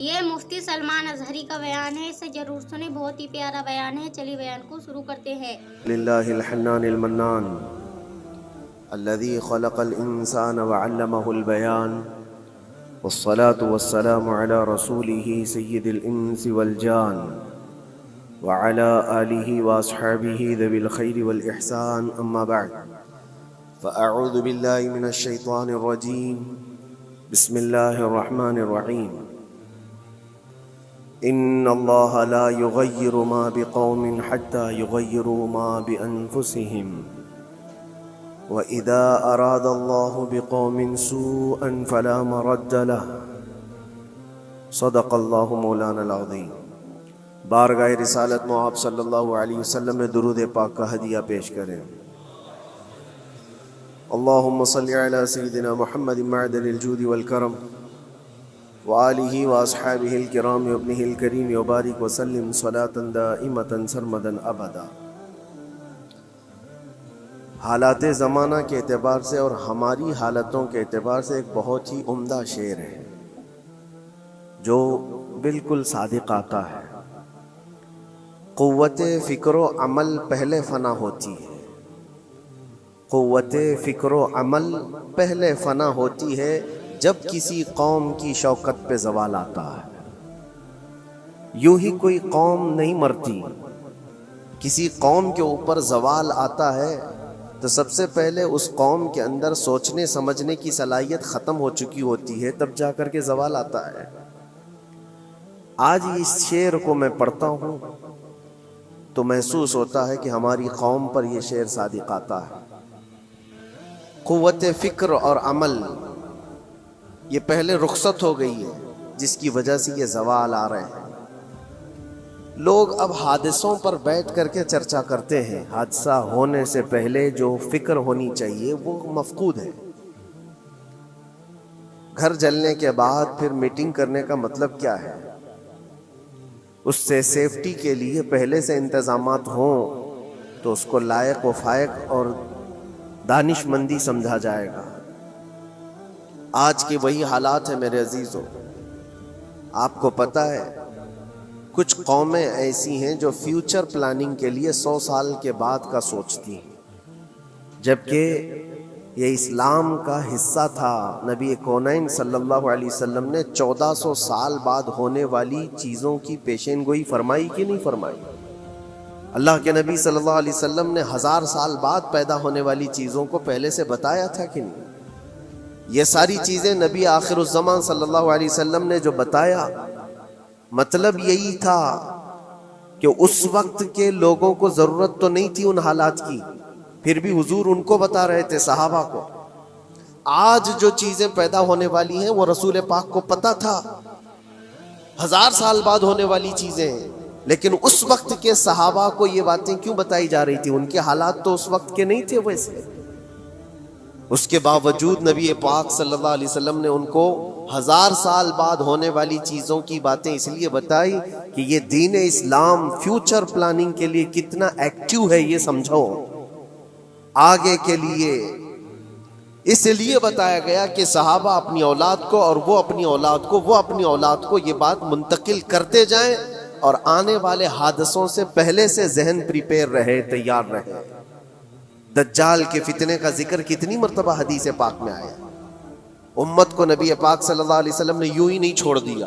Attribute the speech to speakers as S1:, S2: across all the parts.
S1: یہ مفتی سلمان اظہری کا بیان ہے، اسے ضرور سنیں، بہت ہی پیارا بیان ہے۔ چلیے بیان کو شروع کرتے ہیں۔
S2: للہ الحنان المنان الذي خلق الإنسان وعلمه البيان والصلاة والسلام على رسوله سيد الإنس والجان وعلى آله وأصحابه ذوي الخير والإحسان أما بعد فأعوذ بالله من الشيطان الرجيم بسم الله الرحمن الرحيم إن الله لا يغير ما بقوم حتى يغيروا ما بأنفسهم وإذا أراد الله بقوم سوءا فلا مرد له صدق الله مولانا العظيم۔ بارگاہ رسالت مآب صلی اللہ علیہ وسلم میں درود پاک کا ہدیہ پیش کریں۔ اللہم صلی علی سیدنا محمد معدن الجود والکرم وآلہ واصحابہ الکرام وابنہ الکریم وبارک وسلم صلاة دائمة سرمدا ابدا۔ حالات زمانہ کے اعتبار سے اور ہماری حالتوں کے اعتبار سے ایک بہت ہی عمدہ شعر ہے جو بالکل صادق آتا ہے۔ قوت فکر و عمل پہلے فنا ہوتی ہے، قوت فکر و عمل پہلے فنا ہوتی ہے جب کسی قوم کی شوکت پہ زوال آتا ہے۔ یوں ہی کوئی قوم نہیں مرتی، کسی قوم کے اوپر زوال آتا ہے تو سب سے پہلے اس قوم کے اندر سوچنے سمجھنے کی صلاحیت ختم ہو چکی ہوتی ہے، تب جا کر کے زوال آتا ہے۔ آج اس شعر کو میں پڑھتا ہوں تو محسوس ہوتا ہے کہ ہماری قوم پر یہ شعر صادق آتا ہے۔ قوت فکر اور عمل یہ پہلے رخصت ہو گئی ہے، جس کی وجہ سے یہ زوال آ رہے ہیں۔ لوگ اب حادثوں پر بیٹھ کر کے چرچا کرتے ہیں، حادثہ ہونے سے پہلے جو فکر ہونی چاہیے وہ مفقود ہے۔ گھر جلنے کے بعد پھر میٹنگ کرنے کا مطلب کیا ہے؟ اس سے سیفٹی کے لیے پہلے سے انتظامات ہوں تو اس کو لائق و فائق اور دانش مندی سمجھا جائے گا۔ آج کے وہی حالات ہیں میرے عزیزوں۔ آپ کو پتہ ہے کچھ قومیں ایسی ہیں جو فیوچر پلاننگ کے لیے 100 سال کے بعد کا سوچتی ہیں، جبکہ یہ اسلام کا حصہ تھا۔ نبی کونین صلی اللہ علیہ وسلم نے 1400 سال بعد ہونے والی چیزوں کی پیشین گوئی فرمائی کہ نہیں فرمائی؟ اللہ کے نبی صلی اللہ علیہ وسلم نے 1000 سال بعد پیدا ہونے والی چیزوں کو پہلے سے بتایا تھا کہ نہیں؟ یہ ساری چیزیں نبی آخر الزمان صلی اللہ علیہ وسلم نے جو بتایا، مطلب یہی تھا کہ اس وقت کے لوگوں کو ضرورت تو نہیں تھی ان حالات کی، پھر بھی حضور ان کو بتا رہے تھے، صحابہ کو۔ آج جو چیزیں پیدا ہونے والی ہیں وہ رسول پاک کو پتا تھا، 1000 سال بعد ہونے والی چیزیں، لیکن اس وقت کے صحابہ کو یہ باتیں کیوں بتائی جا رہی تھی؟ ان کے حالات تو اس وقت کے نہیں تھے ویسے۔ اس کے باوجود نبی پاک صلی اللہ علیہ وسلم نے ان کو 1000 سال بعد ہونے والی چیزوں کی باتیں اس لیے بتائی کہ یہ دین اسلام فیوچر پلاننگ کے لیے کتنا ایکٹیو ہے یہ سمجھو، آگے کے لیے۔ اس لیے بتایا گیا کہ صحابہ اپنی اولاد کو اور وہ اپنی اولاد کو یہ بات منتقل کرتے جائیں اور آنے والے حادثوں سے پہلے سے ذہن پریپیئر رہے، تیار رہے۔ دجال کے فتنے کا ذکر کتنی مرتبہ حدیث پاک میں آیا۔ امت کو نبی پاک صلی اللہ علیہ وسلم نے یوں ہی نہیں چھوڑ دیا۔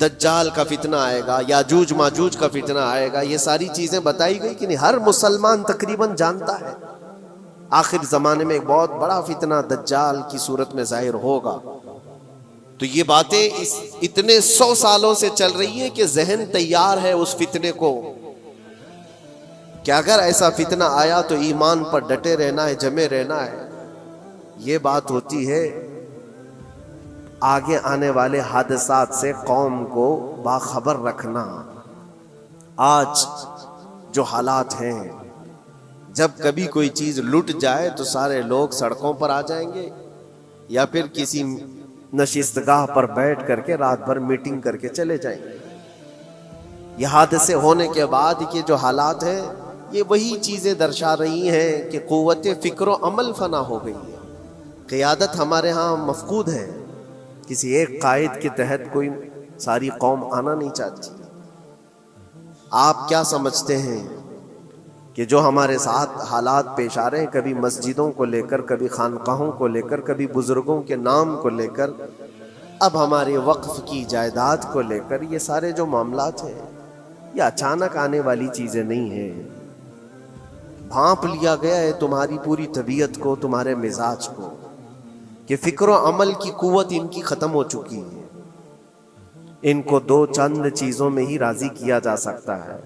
S2: دجال کا فتنہ آئے گا، یاجوج ماجوج کا فتنہ آئے گا، یہ ساری چیزیں بتائی گئی کہ نہیں؟ ہر مسلمان تقریباً جانتا ہے آخر زمانے میں ایک بہت بڑا فتنہ دجال کی صورت میں ظاہر ہوگا۔ تو یہ باتیں اتنے 100 سالوں سے چل رہی ہیں کہ ذہن تیار ہے اس فتنے کو کہ اگر ایسا فتنہ آیا تو ایمان پر ڈٹے رہنا ہے، جمے رہنا ہے۔ یہ بات ہوتی ہے آگے آنے والے حادثات سے قوم کو باخبر رکھنا۔ آج جو حالات ہیں، جب کبھی کوئی چیز لٹ جائے تو سارے لوگ سڑکوں پر آ جائیں گے یا پھر کسی نشستگاہ پر بیٹھ کر کے رات بھر میٹنگ کر کے چلے جائیں گے۔ یہ حادثے ہونے کے بعد کے جو حالات ہیں یہ وہی چیزیں درشا رہی ہیں کہ قوت فکر و عمل فنا ہو گئی ہے، قیادت ہمارے ہاں مفقود ہے، کسی ایک قائد کے تحت کوئی ساری قوم آنا نہیں چاہتی۔ آپ کیا سمجھتے ہیں کہ جو ہمارے ساتھ حالات پیش آ رہے ہیں، کبھی مسجدوں کو لے کر، کبھی خانقاہوں کو لے کر، کبھی بزرگوں کے نام کو لے کر، اب ہمارے وقف کی جائیداد کو لے کر، یہ سارے جو معاملات ہیں یہ اچانک آنے والی چیزیں نہیں ہیں۔ بھانپ لیا گیا ہے تمہاری پوری طبیعت کو، تمہارے مزاج کو، کہ فکر و عمل کی قوت ان کی ختم ہو چکی ہے۔ ان کو دو چند چیزوں میں ہی راضی کیا جا سکتا ہے۔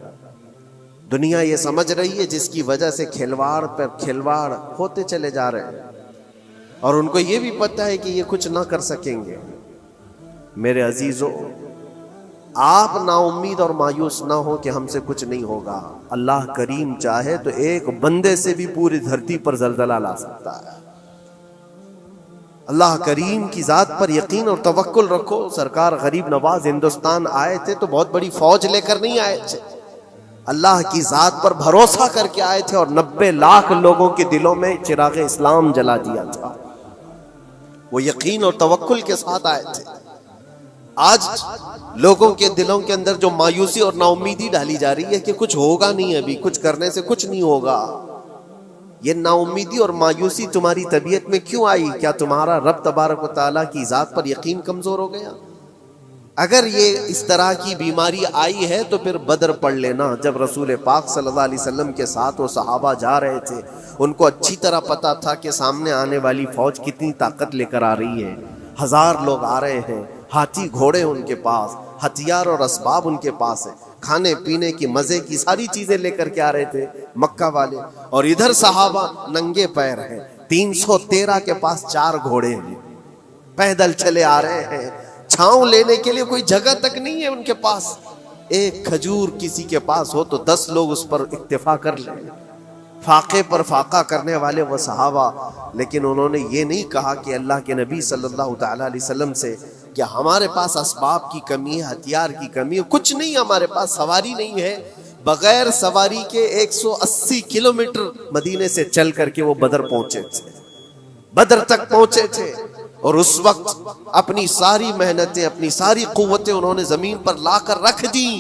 S2: دنیا یہ سمجھ رہی ہے، جس کی وجہ سے کھلواڑ پر کھلواڑ ہوتے چلے جا رہے ہیں، اور ان کو یہ بھی پتہ ہے کہ یہ کچھ نہ کر سکیں گے۔ میرے عزیزو، آپ نا امید اور مایوس نہ ہو کہ ہم سے کچھ نہیں ہوگا۔ اللہ کریم چاہے تو ایک بندے سے بھی پوری دھرتی پر زلزلہ لا سکتا ہے۔ اللہ کریم کی ذات پر یقین اور توکل رکھو۔ سرکار غریب نواز ہندوستان آئے تھے تو بہت بڑی فوج لے کر نہیں آئے تھے، اللہ کی ذات پر بھروسہ کر کے آئے تھے، اور 90 لاکھ لوگوں کے دلوں میں چراغ اسلام جلا دیا تھا۔ وہ یقین اور توکل کے ساتھ آئے تھے۔ آج لوگوں کے دلوں کے اندر جو مایوسی اور نا امیدی ڈالی جا رہی ہے کہ کچھ ہوگا نہیں، ابھی کچھ کرنے سے کچھ نہیں ہوگا، یہ نا امیدی اور مایوسی تمہاری طبیعت میں کیوں آئی؟ کیا تمہارا رب تبارک و تعالیٰ کی ذات پر یقین کمزور ہو گیا؟ اگر یہ اس طرح کی بیماری آئی ہے تو پھر بدر پڑھ لینا۔ جب رسول پاک صلی اللہ علیہ وسلم کے ساتھ وہ صحابہ جا رہے تھے، ان کو اچھی طرح پتا تھا کہ سامنے آنے والی فوج کتنی طاقت لے کر آ رہی ہے۔ 1000 لوگ آ رہے ہیں، ہاتھی گھوڑے ان کے پاس، ہتھیار اور اسباب ان کے پاس ہے، کھانے پینے کی مزے کی ساری چیزیں لے کر کے آ رہے تھے مکہ والے، اور ادھر صحابہ ننگے پیر ہیں۔ 313 کے پاس 4 گھوڑے ہیں، پیدل چلے آ رہے ہیں، چھاؤں لینے کے لیے کوئی جگہ تک نہیں ہے ان کے پاس۔ ایک کھجور کسی کے پاس ہو تو 10 لوگ اس پر اکتفا کر لیں۔ فاقے پر فاقہ کرنے والے وہ صحابہ، لیکن انہوں نے یہ نہیں کہا کہ اللہ کے نبی صلی اللہ تعالیٰ علیہ وسلم سے کہ ہمارے پاس اسباب کی کمی ہے، ہتھیار کی کمی ہے، کچھ نہیں، ہمارے پاس سواری نہیں ہے۔ بغیر سواری کے 180 کلومیٹر مدینے سے چل کر کے وہ بدر پہنچے تھے، بدر تک پہنچے تھے، اور اس وقت اپنی ساری محنتیں، اپنی ساری قوتیں انہوں نے زمین پر لا کر رکھ دی۔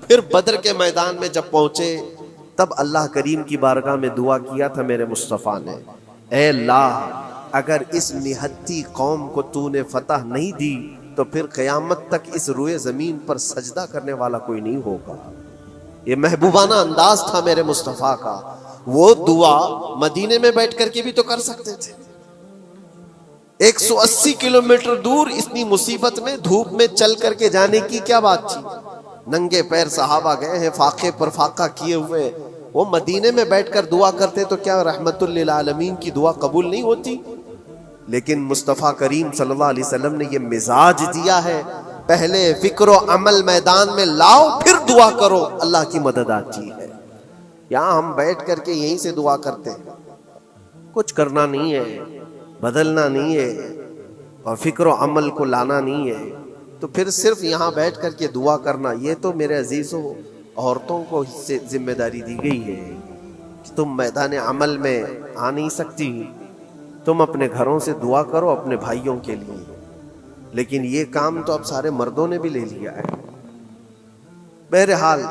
S2: پھر بدر کے میدان میں جب پہنچے تب اللہ کریم کی بارگاہ میں دعا کیا تھا میرے مصطفیٰ نے، اے اللہ، اگر اس نہتی قوم کو تو نے فتح نہیں دی تو پھر قیامت تک اس روئے زمین پر سجدہ کرنے والا کوئی نہیں ہوگا۔ یہ محبوبانہ انداز تھا میرے مصطفیٰ کا۔ وہ دعا مدینے میں بیٹھ کر کے بھی تو کر سکتے تھے۔ 180 کلومیٹر دور اتنی مصیبت میں دھوپ میں چل کر کے جانے کی کیا بات تھی؟ ننگے پیر صحابہ گئے ہیں، فاقے پر فاقہ کیے ہوئے، وہ مدینے میں بیٹھ کر دعا کرتے تو کیا رحمت للعالمین کی دعا قبول نہیں ہوتی؟ لیکن مصطفیٰ کریم صلی اللہ علیہ وسلم نے یہ مزاج دیا ہے، پہلے فکر و عمل میدان میں لاؤ، پھر دعا کرو، اللہ کی مدد آتی ہے۔ یہاں ہم بیٹھ کر کے یہیں سے دعا کرتے ہیں، کچھ کرنا نہیں ہے، بدلنا نہیں ہے، اور فکر و عمل کو لانا نہیں ہے، تو پھر صرف یہاں بیٹھ کر کے دعا کرنا، یہ تو میرے عزیزوں عورتوں کو اس سے ذمہ داری دی گئی ہے کہ تم میدان عمل میں آ نہیں سکتی، تم اپنے گھروں سے دعا کرو اپنے بھائیوں کے لیے، لیکن یہ کام تو اب سارے مردوں نے بھی لے لیا ہے۔ بہرحال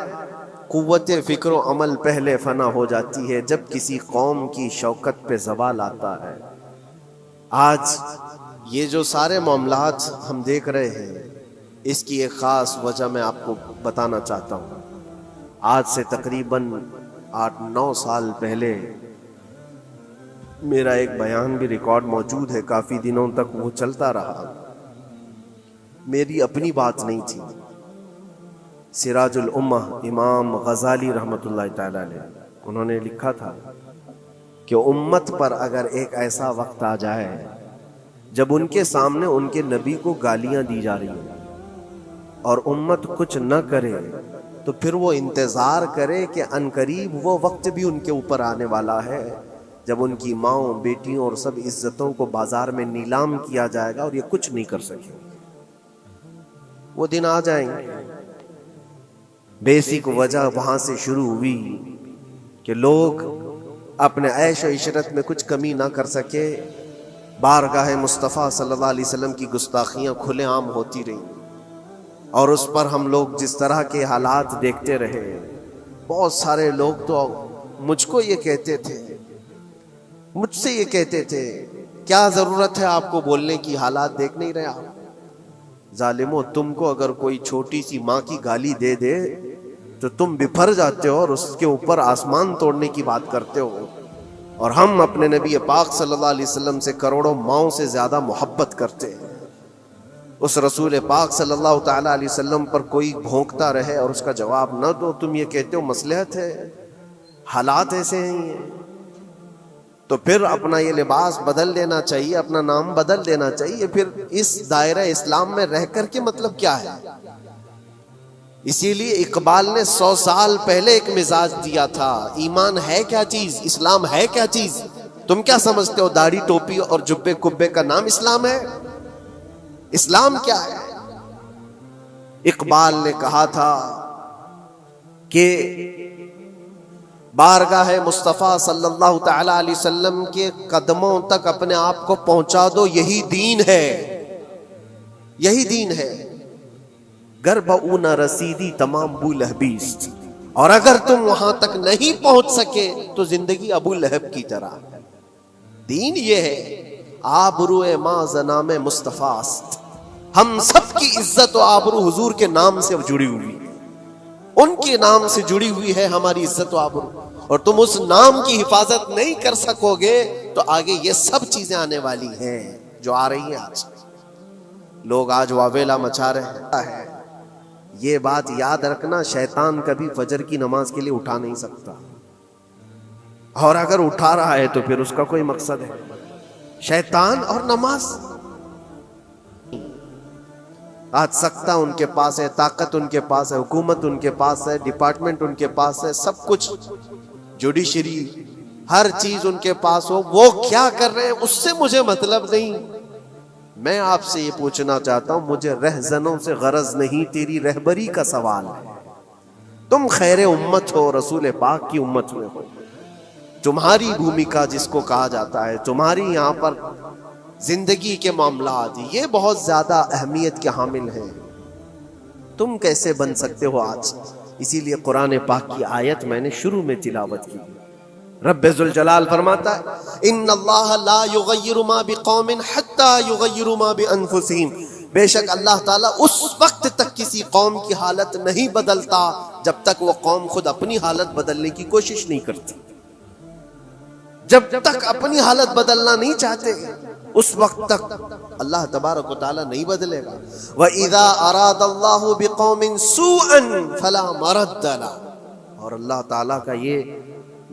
S2: قوت فکر و عمل پہلے فنا ہو جاتی ہے جب کسی قوم کی شوکت پہ زوال آتا ہے۔ آج یہ جو سارے معاملات ہم دیکھ رہے ہیں، اس کی ایک خاص وجہ میں آپ کو بتانا چاہتا ہوں۔ آج سے تقریباً 8-9 سال پہلے میرا ایک بیان بھی ریکارڈ موجود ہے، کافی دنوں تک وہ چلتا رہا، میری اپنی بات نہیں تھی۔ سراج الامہ امام غزالی رحمۃ اللہ تعالی علیہ، انہوں نے لکھا تھا کہ امت پر اگر ایک ایسا وقت آ جائے جب ان کے سامنے ان کے نبی کو گالیاں دی جا رہی ہیں اور امت کچھ نہ کرے، تو پھر وہ انتظار کرے کہ عنقریب وہ وقت بھی ان کے اوپر آنے والا ہے جب ان کی ماؤں، بیٹیوں اور سب عزتوں کو بازار میں نیلام کیا جائے گا اور یہ کچھ نہیں کر سکیں گے۔ وہ دن آ جائیں گے۔ بیسک وجہ وہاں سے شروع ہوئی کہ لوگ اپنے عیش و عشرت میں کچھ کمی نہ کر سکے، بارگاہ مصطفیٰ صلی اللہ علیہ وسلم کی گستاخیاں کھلے عام ہوتی رہیں اور اس پر ہم لوگ جس طرح کے حالات دیکھتے رہے. بہت سارے لوگ تو مجھ کو یہ کہتے تھے، مجھ سے یہ کہتے تھے کیا ضرورت ہے آپ کو بولنے کی، حالات دیکھ نہیں رہے آپ؟ ظالمو، تم کو اگر کوئی چھوٹی سی ماں کی گالی دے دے تو تم بپھر جاتے ہو اور اس کے اوپر آسمان توڑنے کی بات کرتے ہو، اور ہم اپنے نبی پاک صلی اللہ علیہ وسلم سے کروڑوں ماؤں سے زیادہ محبت کرتے ہیں. اس رسول پاک صلی اللہ تعالی علیہ وسلم پر کوئی بھونکتا رہے اور اس کا جواب نہ دو، تم یہ کہتے ہو مصلحت ہے، حالات ایسے ہیں یہ. تو پھر اپنا یہ لباس بدل لینا چاہیے، اپنا نام بدل دینا چاہیے. پھر اس دائرہ اسلام میں رہ کر کے مطلب کیا ہے؟ اسی لیے اقبال نے 100 سال پہلے ایک مزاج دیا تھا، ایمان ہے کیا چیز، اسلام ہے کیا چیز. تم کیا سمجھتے ہو داڑھی ٹوپی اور جبے کبے کا نام اسلام ہے؟ اسلام کیا ہے؟ اقبال نے کہا تھا کہ بارگاہ مصطفیٰ صلی اللہ تعالی علیہ وسلم کے قدموں تک اپنے آپ کو پہنچا دو، یہی دین ہے، یہی دین ہے. گر بہو نہ رسیدی تمام ابو لہبیز، اور اگر تم وہاں تک نہیں پہنچ سکے تو زندگی ابو لہب کی طرح. دین یہ ہے، آبرو ماں زنام مصطفیٰ است، ہم سب کی عزت و آبرو حضور کے نام سے جڑی ہوئی، ان کے نام سے جڑی ہوئی ہے ہماری عزت و آبرو. اور تم اس نام کی حفاظت نہیں کر سکو گے تو آگے یہ سب چیزیں آنے والی ہیں جو آ رہی ہیں. آج لوگ آج واویلا مچا رہے ہیں. یہ بات یاد رکھنا، شیطان کبھی فجر کی نماز کے لیے اٹھا نہیں سکتا، اور اگر اٹھا رہا ہے تو پھر اس کا کوئی مقصد ہے. شیطان اور نماز، آج سختہ ان کے پاس ہے، طاقت ان کے پاس ہے، حکومت ان کے پاس ہے، ڈپارٹمنٹ ان کے پاس ہے، سب کچھ، جوڈیشری، ہر چیز ان کے پاس ہو. وہ کیا کر رہے ہیں اس سے مجھے مطلب نہیں. میں آپ سے یہ پوچھنا چاہتا ہوں، مجھے رہزنوں سے غرض نہیں، تیری رہبری کا سوال ہے. تم خیر امت ہو، رسول پاک کی امت میں ہو. تمہاری بھومکا جس کو کہا جاتا ہے، تمہاری یہاں پر زندگی کے معاملات یہ بہت زیادہ اہمیت کے حامل ہیں. تم کیسے بن سکتے ہو آج؟ اسی لیے قرآن پاک کی آیت میں نے شروع میں تلاوت کی. رب ذوالجلال فرماتا ہے ان اللہ لا یغیر ما بقوم حتی یغیروا ما بانفسہم، بے شک اللہ تعالیٰ اس وقت تک کسی قوم کی حالت نہیں بدلتا جب تک وہ قوم خود اپنی حالت بدلنے کی کوشش نہیں کرتی. جب تک اپنی حالت بدلنا نہیں چاہتے اس وقت تک اللہ تبارک و تعالیٰ نہیں بدلے گا. وَإِذَا أَرَادَ اللَّهُ بِقَوْمٍ سُوءًا فَلَا مَرَدَّ لَهُ، اور اللہ تعالیٰ کا یہ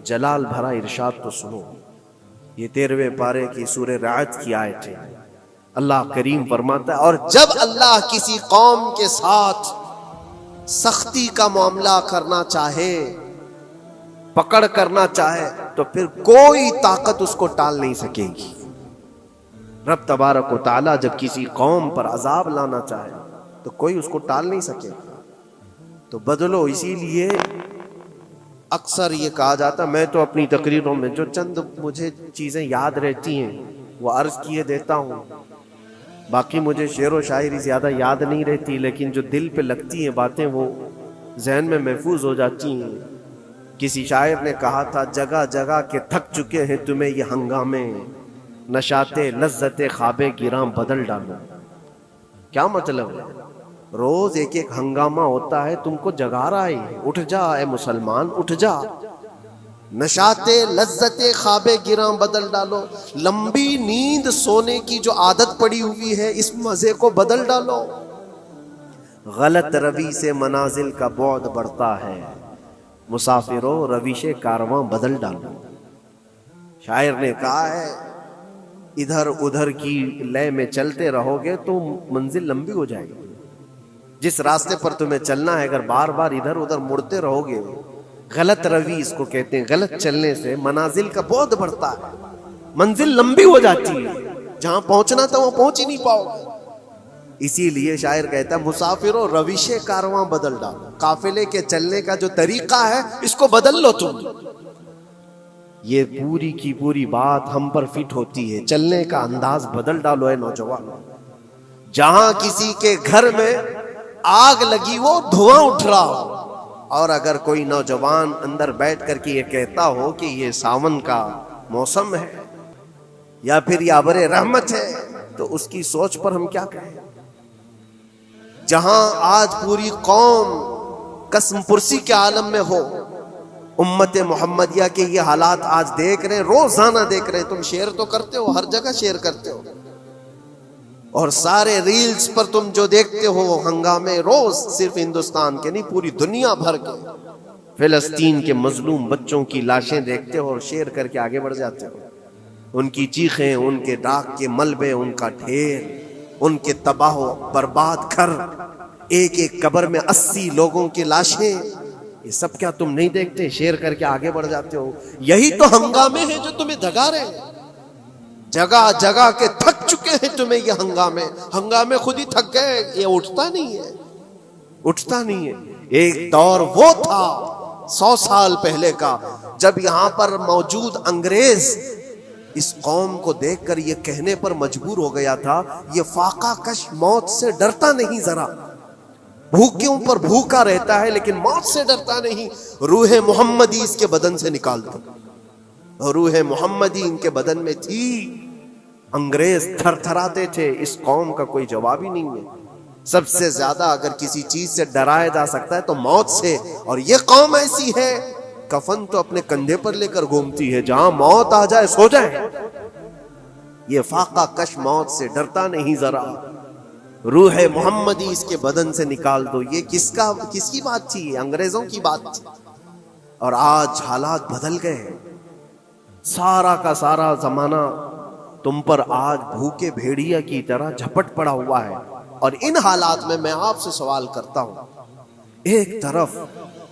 S2: جلال بھرا ارشاد تو سنو. یہ 13ویں پارے کی سورہ رعد کی آیت ہے. اللہ کریم فرماتا ہے اور جب اللہ کسی قوم کے ساتھ سختی کا معاملہ کرنا چاہے، پکڑ کرنا چاہے، تو پھر کوئی طاقت اس کو ٹال نہیں سکے گی. رب تبارک و تعالیٰ جب کسی قوم پر عذاب لانا چاہے تو کوئی اس کو ٹال نہیں سکے. تو بدلو. اسی لیے اکثر یہ کہا جاتا، میں تو اپنی تقریروں میں جو چند مجھے چیزیں یاد رہتی ہیں وہ عرض کیے دیتا ہوں. باقی مجھے شعر و شاعری زیادہ یاد نہیں رہتی، لیکن جو دل پہ لگتی ہیں باتیں وہ ذہن میں محفوظ ہو جاتی ہیں. کسی شاعر نے کہا تھا جگہ جگہ کے تھک چکے ہیں تمہیں یہ ہنگامے، نشاتے لذت خواب گراں بدل ڈالو. کیا مطلب ہے؟ روز ایک ایک ہنگامہ ہوتا ہے، تم کو جگا رہا ہے. اٹھ جا اے مسلمان، اٹھ جا. نشاتے لذت خواب گراں بدل ڈالو. لمبی نیند سونے کی جو عادت پڑی ہوئی ہے اس مزے کو بدل ڈالو. غلط روی سے منازل کا بعد بڑھتا ہے، مسافروں رویش کارواں بدل ڈالو. شاعر نے کہا ہے ادھر ادھر کی لے میں چلتے رہو گے تو منزل لمبی ہو جائے گی. جس راستے پر تمہیں چلنا ہے اگر بار بار ادھر ادھر مڑتے رہو گے، غلط روی اس کو کہتے ہیں، غلط چلنے سے منازل کا بعد بڑھتا ہے، منزل لمبی ہو جاتی ہے، جہاں پہنچنا تھا وہاں پہنچ ہی نہیں پاؤ گے. اسی لیے شاعر کہتا ہے مسافروں رویش کارواں بدل ڈالو. قافلے کے چلنے کا جو طریقہ ہے اس کو بدل لو. تم یہ پوری کی پوری بات ہم پر فٹ ہوتی ہے. چلنے کا انداز بدل ڈالو اے نوجوان. جہاں کسی کے گھر میں آگ لگی ہو، دھواں اٹھ رہا ہو، اور اگر کوئی نوجوان اندر بیٹھ کر کے یہ کہتا ہو کہ یہ ساون کا موسم ہے یا پھر یہ ابر رحمت ہے، تو اس کی سوچ پر ہم کیا کہیں. جہاں آج پوری قوم قسم پرسی کے عالم میں ہو، امت محمدیہ کے یہ حالات آج دیکھ رہے ہیں، روزانہ دیکھ رہے ہیں. تم شیئر تو کرتے ہو، ہر جگہ شیئر کرتے ہو، اور سارے ریلز پر تم جو دیکھتے ہو ہنگامے روز، صرف ہندوستان کے نہیں پوری دنیا بھر کے فلسطین کے مظلوم بچوں کی لاشیں دیکھتے ہو اور شیئر کر کے آگے بڑھ جاتے ہو. ان کی چیخیں، ان کے راکھ کے ملبے، ان کا ڈھیر، ان کے تباہ و برباد گھر، ایک ایک قبر میں 80 لوگوں کی لاشیں، یہ سب کیا تم نہیں دیکھتے؟ شیئر کر کے آگے بڑھ جاتے ہو. یہی تو ہنگامے ہیں جو تمہیں دھگا رہے ہیں. جگہ جگہ کے تھک چکے ہیں تمہیں یہ ہنگامے خود ہی تھک گئے. یہ اٹھتا نہیں ہے. ایک دور وہ تھا 100 سال پہلے کا، جب یہاں پر موجود انگریز اس قوم کو دیکھ کر یہ کہنے پر مجبور ہو گیا تھا، یہ فاقہ کش موت سے ڈرتا نہیں ذرا. بھوکوں پر بھوکا رہتا ہے لیکن موت سے ڈرتا نہیں. روح محمدی اس کے بدن سے نکال دو. روح محمدی ان کے بدن میں تھی. انگریز تھر تھراتے تھے. اس قوم کا کوئی جواب ہی نہیں ہے. سب سے زیادہ اگر کسی چیز سے ڈرایا جا سکتا ہے تو موت سے، اور یہ قوم ایسی ہے کفن تو اپنے کندھے پر لے کر گھومتی ہے، جہاں موت آ جائے سو جائے. یہ فاقہ کش موت سے ڈرتا نہیں ذرا. روح محمدی اس کے بدن سے نکال دو. یہ کس کی بات تھی؟ انگریزوں کی بات تھی. اور آج حالات بدل گئے. سارا کا سارا زمانہ تم پر آج بھوکے بھیڑیا کی طرح جھپٹ پڑا ہوا ہے. اور ان حالات میں آپ سے سوال کرتا ہوں، ایک طرف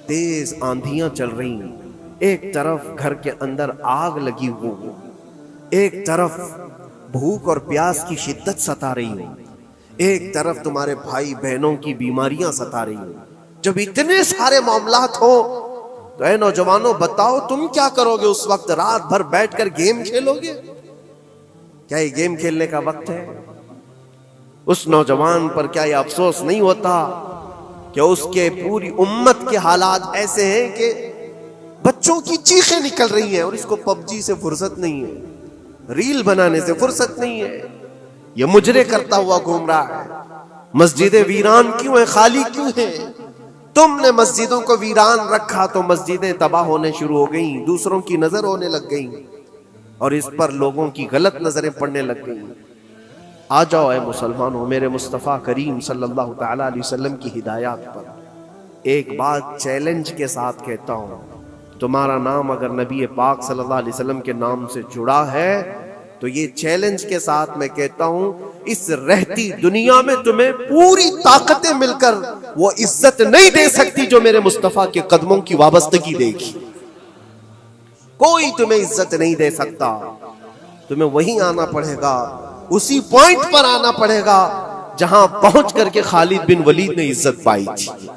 S2: تیز آندھیاں چل رہی ہیں، ایک طرف گھر کے اندر آگ لگی ہوئی، ایک طرف بھوک اور پیاس کی شدت ستا رہی ہے، ایک طرف تمہارے بھائی بہنوں کی بیماریاں ستا رہی ہیں. جب اتنے سارے معاملات ہو تو اے نوجوانوں بتاؤ تم کیا کرو گے اس وقت؟ رات بھر بیٹھ کر گیم کھیلو گے؟ کیا یہ گیم کھیلنے کا وقت ہے؟ اس نوجوان پر کیا یہ افسوس نہیں ہوتا کہ اس کے پوری امت کے حالات ایسے ہیں کہ بچوں کی چیخیں نکل رہی ہیں اور اس کو پب جی سے فرصت نہیں ہے، ریل بنانے سے فرصت نہیں ہے، یہ مجرے کرتا ہوا گھوم رہا ہے. مسجدیں ویران کیوں ہیں؟ خالی کیوں ہیں؟ تم نے مسجدوں کو ویران رکھا تو مسجدیں تباہ ہونے شروع ہو گئیں، دوسروں کی نظر ہونے لگ گئیں اور اس پر لوگوں کی غلط نظریں پڑنے لگ گئیں. آ جاؤ اے مسلمانوں، میرے مصطفیٰ کریم صلی اللہ تعالی علیہ وسلم کی ہدایات پر ایک بات چیلنج کے ساتھ کہتا ہوں. تمہارا نام اگر نبی پاک صلی اللہ علیہ وسلم کے نام سے جڑا ہے تو یہ چیلنج کے ساتھ میں کہتا ہوں، اس رہتی دنیا میں تمہیں پوری طاقتیں مل کر وہ عزت نہیں دے سکتی جو میرے مصطفیٰ کے قدموں کی وابستگی دے گی. کوئی تمہیں عزت نہیں دے سکتا. تمہیں وہیں آنا پڑے گا، اسی پوائنٹ پر آنا پڑے گا جہاں پہنچ کر کے خالد بن ولید نے عزت پائی تھی.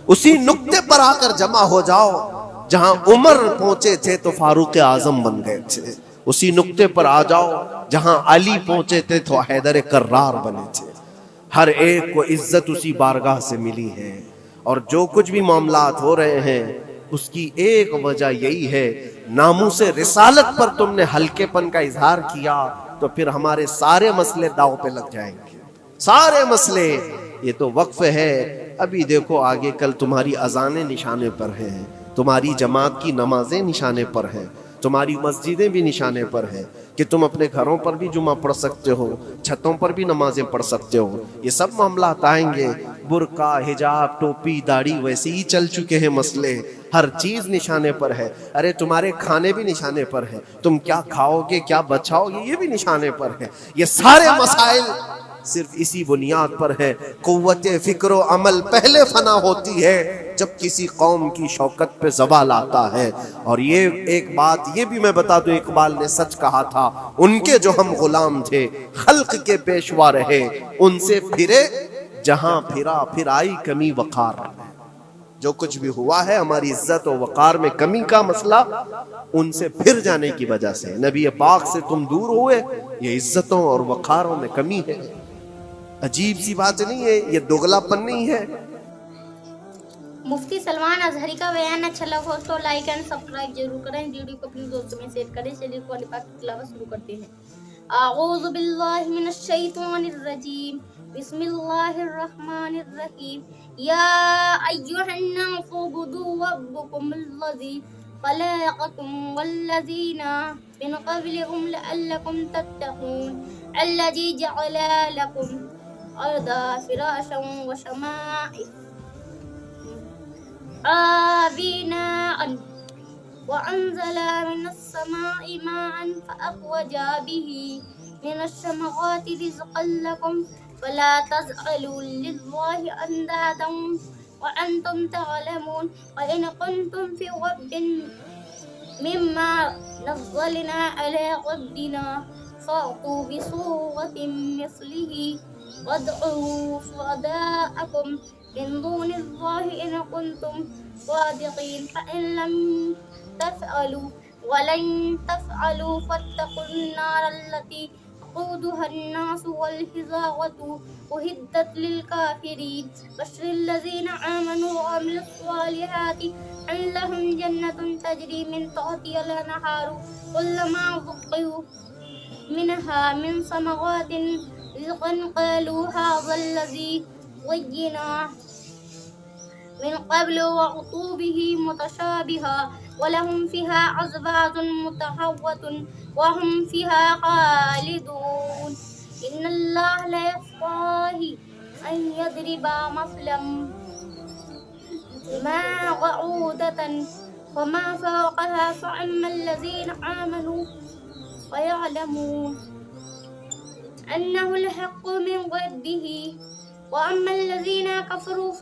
S2: اسی نقطے پر آ کر جمع ہو جاؤ جہاں عمر پہنچے تھے تو فاروق اعظم بن گئے تھے. اسی نقطے پر آ جاؤ جہاں علی پہنچے تھے تو حیدر کرار بنے تھے. ہر ایک کو عزت اسی بارگاہ سے ملی ہے. اور جو کچھ بھی معاملات ہو رہے ہیں اس کی ایک وجہ یہی ہے، ناموس رسالت پر تم نے ہلکے پن کا اظہار کیا تو پھر ہمارے سارے مسئلے داؤ پہ لگ جائیں گے. سارے مسئلے. یہ تو وقف ہے. ابھی دیکھو آگے کل تمہاری اذانیں نشانے پر ہیں، تمہاری جماعت کی نمازیں نشانے پر ہیں، تمہاری مسجدیں بھی نشانے پر ہیں کہ تم اپنے گھروں پر بھی جمعہ پڑھ سکتے ہو، چھتوں پر بھی نمازیں پڑھ سکتے ہو. یہ سب معاملات آئیں گے. برقع، حجاب، ٹوپی، داڑھی ویسے ہی چل چکے ہیں مسئلے. ہر چیز نشانے پر ہے. ارے تمہارے کھانے بھی نشانے پر ہے، تم کیا کھاؤ گے، کیا بچاؤ گے، یہ بھی نشانے پر ہے. یہ سارے مسائل صرف اسی بنیاد پر ہے. قوت فکر و عمل پہلے فنا ہوتی ہے جب کسی قوم کی شوکت پہ زوال آتا ہے. اور یہ ایک بات یہ بھی میں بتا دوں، اقبال نے سچ کہا تھا، ان کے جو ہم غلام تھے خلق کے پیشوا رہے، ان سے پھرے جہاں پھرا پھر آئی کمی وقار. جو کچھ بھی ہوا ہے ہماری عزت و وقار میں کمی کا مسئلہ ان سے پھر جانے کی وجہ سے، نبی پاک سے تم دور ہوئے، یہ عزتوں اور وقاروں میں کمی ہے۔ عجیب سی بات نہیں ہے، یہ دوغلا پن نہیں ہے۔
S1: مفتی سلمان اظہری کا بیان اچھا لگا تو لائک اینڈ سبسکرائب ضرور کریں، ویڈیو کو اپنے دوستوں میں شیئر کریں۔ چلیے قرآن پاک کی تلاوت شروع کرتے ہیں۔ اعوذ باللہ من الشیطان الرجیم، بسم اللہ الرحمن الرحیم۔ یا ایھا الناس اعبدوا ربکم الذی خلقکم والذین من قبلکم لعلکم تتقون، الذی جعل لکم الارض فراشا وسماء بناء وأنزل من السماء ماء فأخرج به من الثمرات رزقا لكم فلا تجعلوا لله أندادا وأنتم تعلمون، وإن كنتم في ريب مما نزلنا على عبدنا فأتوا بسورة مثله وادعوا شهداءكم من دون الله إن كنتم صادقين، فإن لم تفعلوا ولن تفعلوا فاتقوا النار التي وقودها الناس والحجارة أعدت للكافرين، بشر الذين آمنوا وعملوا الصالحات أن لهم جنة تجري من تحتها الأنهار كلما رزقوا منها من ثمرات رزقا قالوا هذا الذي رزقنا من قبل وأتوا به متشابها ولهم فيها أزواج مطهرة وهم فيها خالدون، إن الله لا يستحي أن يضرب مثلا ما بعوضة وما فوقها فأما الذين آمنوا فيعلمون أنه الحق من ربه وأما الذين كفروا